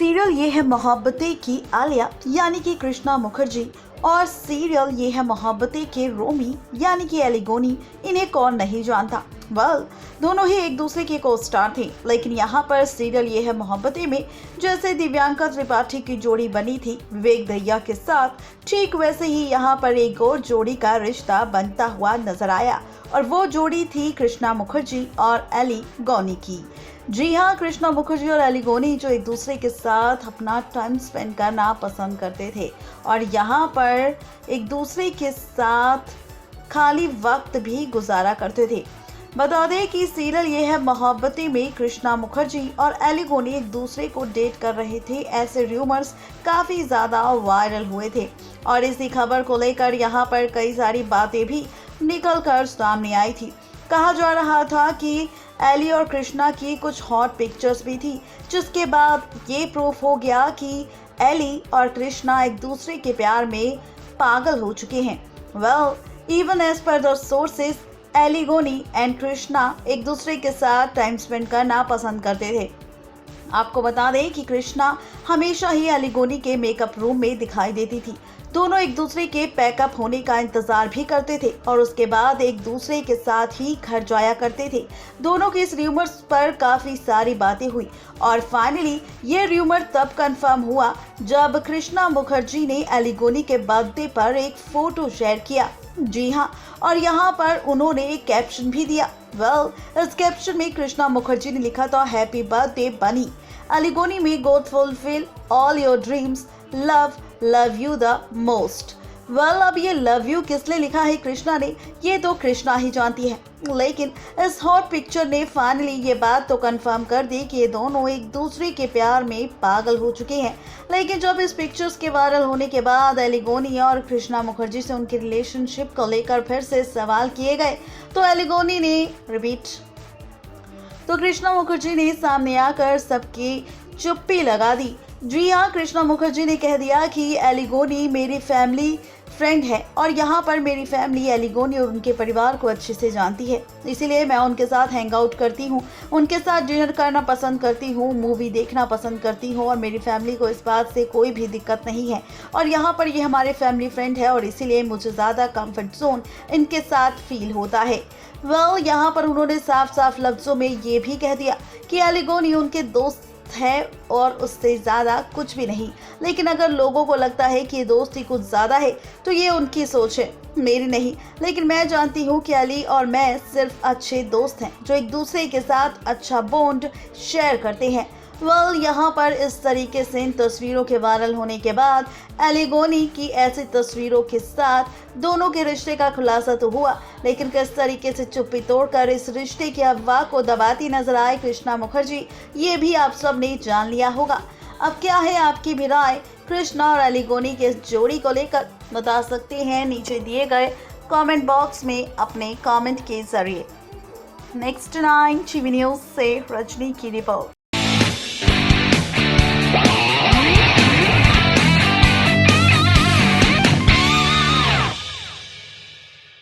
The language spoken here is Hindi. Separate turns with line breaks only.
सीरियल ये है मोहब्बतें की आलिया यानी कि कृष्णा मुखर्जी और सीरियल ये है मोहब्बतें के रोमी यानी कि एलिगोनी, इन्हें कौन नहीं जानता। दोनों ही एक दूसरे के को स्टार थे, लेकिन यहाँ पर सीरियल ये है मोहब्बतें में जैसे दिव्यांका त्रिपाठी की जोड़ी बनी थी विवेक दहिया के साथ, ठीक वैसे ही यहाँ पर एक और जोड़ी का रिश्ता बनता हुआ नजर आया और वो जोड़ी थी कृष्णा मुखर्जी और एली गौनी की। जी हाँ, कृष्णा मुखर्जी और एली गौनी जो एक दूसरे के साथ अपना टाइम स्पेंड करना पसंद करते थे और यहाँ पर एक दूसरे के साथ खाली वक्त भी गुजारा करते थे। बता दें कि सीरियल ये है मोहब्बतें में कृष्णा मुखर्जी और एली गौनी एक दूसरे को डेट कर रहे थे, ऐसे र्यूमर्स काफ़ी ज़्यादा वायरल हुए थे और इसी खबर को लेकर यहाँ पर कई सारी बातें भी निकल कर सामने आई थी। कहा जा रहा था कि एली और कृष्णा की कुछ हॉट पिक्चर्स भी थी, जिसके बाद ये प्रूफ हो गया कि एली और कृष्णा एक दूसरे के प्यार में पागल हो चुके हैं। Even as per the sources, एली गौनी एंड कृष्णा एक दूसरे के साथ टाइम स्पेंड करना पसंद करते थे। आपको बता दें कि कृष्णा हमेशा ही एली गौनी के मेकअप रूम में दिखाई देती थी। दोनों एक दूसरे के पैकअप होने का इंतजार भी करते थे और उसके बाद एक दूसरे के साथ ही घर जाया करते थे। दोनों के इस र्यूमर्स पर काफी सारी बातें हुई और फाइनली ये र्यूमर तब कंफर्म हुआ जब कृष्णा मुखर्जी ने एली गौनी के बर्थडे पर एक फोटो शेयर किया। जी हाँ, और यहाँ पर उन्होंने एक कैप्शन भी दिया। इस कैप्शन में कृष्णा मुखर्जी ने लिखा था, हैप्पी बर्थडे बनी। एली गौनी में God fulfil all your dreams, love you the most. अब ये लव यू किस लिए लिखा है कृष्णा ने, ये तो कृष्णा ही जानती है, लेकिन इस हॉट पिक्चर ने फाइनली ये बात तो कंफर्म कर दी कि ये दोनों एक दूसरे के प्यार में पागल हो चुके हैं। लेकिन जब इस पिक्चर्स के वायरल होने के बाद एली गौनी और कृष्णा मुखर्जी से उनकी रिलेशनशिप को लेकर फिर से सवाल किए गए तो एली गौनी ने कृष्णा मुखर्जी ने सामने आकर सबकी चुप्पी लगा दी। जी हाँ, कृष्णा मुखर्जी ने कह दिया कि एली गौनी मेरी फैमिली फ्रेंड है और यहाँ पर मेरी फैमिली एली गौनी और उनके परिवार को अच्छे से जानती है, इसीलिए मैं उनके साथ हैंग आउट करती हूँ, उनके साथ डिनर करना पसंद करती हूँ, मूवी देखना पसंद करती हूँ और मेरी फैमिली को इस बात से कोई भी दिक्कत नहीं है और यहाँ पर ये हमारे फैमिली फ्रेंड है और इसीलिए मुझे ज़्यादा कंफर्ट जोन इनके साथ फील होता है। यहाँ पर उन्होंने साफ साफ लफ्ज़ों में ये भी कह दिया कि एली गौनी उनके दोस्त है और उससे ज़्यादा कुछ भी नहीं, लेकिन अगर लोगों को लगता है कि ये दोस्ती कुछ ज़्यादा है तो ये उनकी सोच है, मेरी नहीं। लेकिन मैं जानती हूँ कि एली और मैं सिर्फ अच्छे दोस्त हैं जो एक दूसरे के साथ अच्छा बॉन्ड शेयर करते हैं। यहाँ पर इस तरीके से इन तस्वीरों के वायरल होने के बाद एली गौनी की ऐसी तस्वीरों के साथ दोनों के रिश्ते का खुलासा तो हुआ, लेकिन किस तरीके से चुप्पी तोड़कर इस रिश्ते की अफवाह को दबाती नजर आए कृष्णा मुखर्जी, ये भी आप सब ने जान लिया होगा। अब क्या है आपकी भी राय कृष्णा और एली गौनी के इस जोड़ी को लेकर, बता सकते हैं नीचे दिए गए कमेंट बॉक्स में अपने कमेंट के जरिए। नेक्स्ट 9 टीवी न्यूज़ से रजनी की रिपोर्ट।